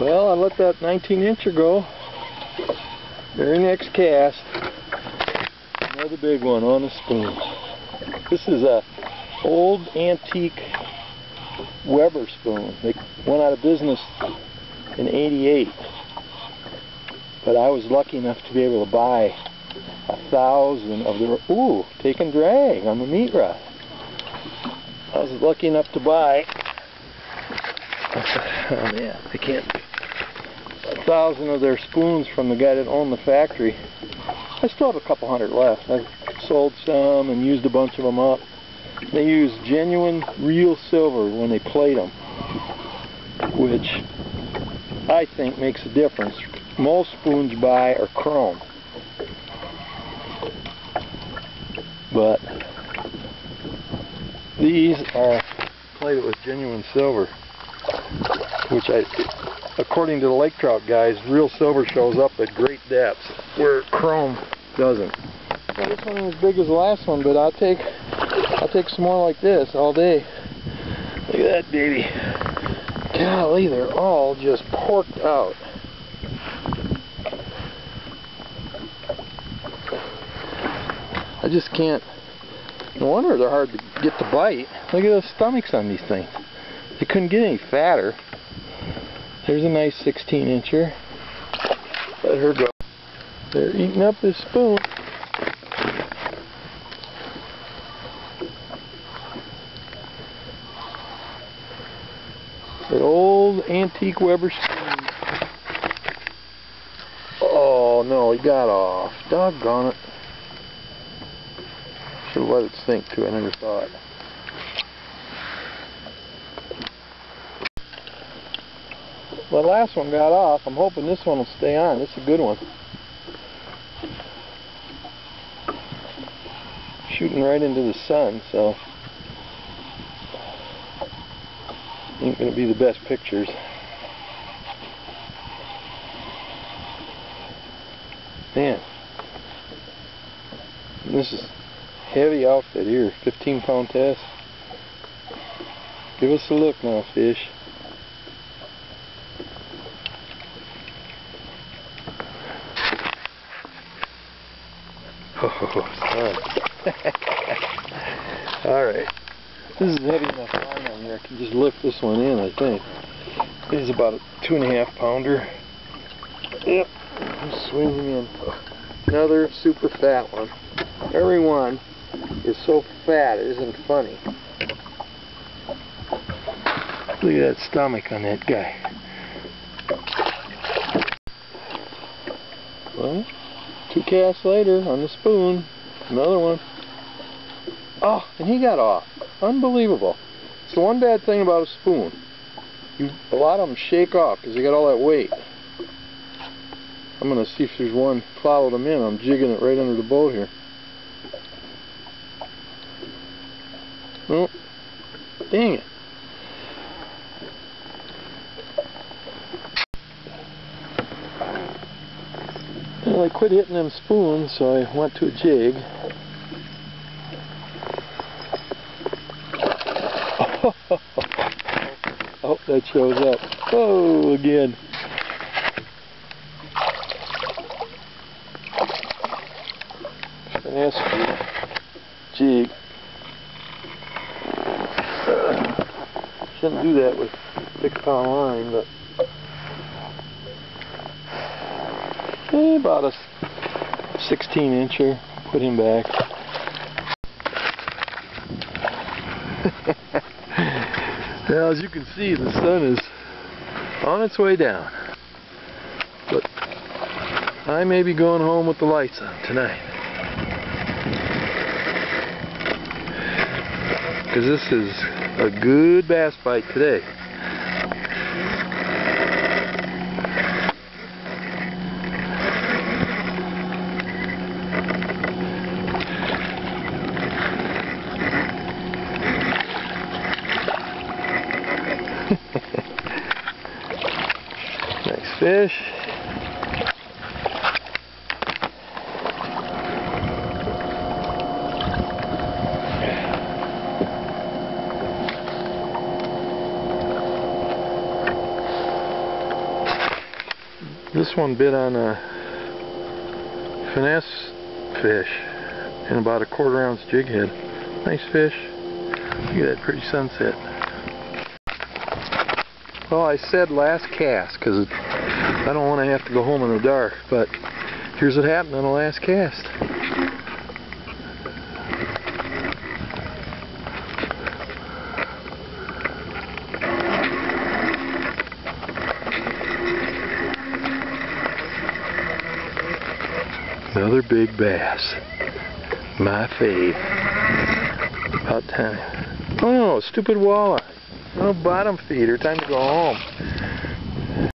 Well, I let that 19-incher go. Very next cast, another big one on the spoon. This is a old antique Weber spoon. They went out of business in '88, but I was lucky enough to be able to buy 1,000 of their. Ooh, take and drag on the meat rod. I was lucky enough to buy. Oh man, I can't. 1,000 of their spoons from the guy that owned the factory. I still have a couple hundred left. I sold some and used a bunch of them up. They use genuine, real silver when they plate them, which I think makes a difference. Most spoons you buy are chrome, but these are plated with genuine silver, which according to the lake trout guys, real silver shows up at great depths where chrome doesn't. Well, this one ain't as big as the last one, but I'll take some more like this all day. Look at that baby. Golly, they're all just porked out. I just can't. No wonder they're hard to get to bite. Look at the stomachs on these things. They couldn't get any fatter. There's a nice 16-incher. Let her go. They're eating up this spoon. That old antique Weber spoon. Oh no, he got off. Doggone it. Should have let it sink too, I never thought. The last one got off. I'm hoping this one will stay on. This is a good one. Shooting right into the sun, so ain't gonna be the best pictures. Man, this is heavy outfit here. 15-pound test. Give us a look now, fish. Oh, son. Alright. This is heavy enough line on here. I can just lift this one in, I think. This is about a 2.5 pounder. Yep. I'm swinging in. Another super fat one. Every one is so fat it isn't funny. Look at that stomach on that guy. Well, 2 casts later on the spoon, another one. Oh, and he got off. Unbelievable. It's the one bad thing about a spoon. A lot of them shake off because they got all that weight. I'm going to see if there's one followed them in. I'm jigging it right under the boat here. Oh, dang it. Well, I quit hitting them spoons, so I went to a jig. Oh, that shows up. Oh, again. Finesse jig. Shouldn't do that with 6-pound line, but about a 16-incher. Put him back. Now, as you can see, the sun is on its way down, but I may be going home with the lights on tonight, because this is a good bass bite today. Nice fish. This one bit on a finesse fish and about a 1/4 ounce jig head. Nice fish. Look at that pretty sunset. Well, I said last cast because I don't want to have to go home in the dark, but here's what happened on the last cast. Another big bass. My fave. About time. Oh, stupid walleye. Oh, bottom feeder. Time to go home.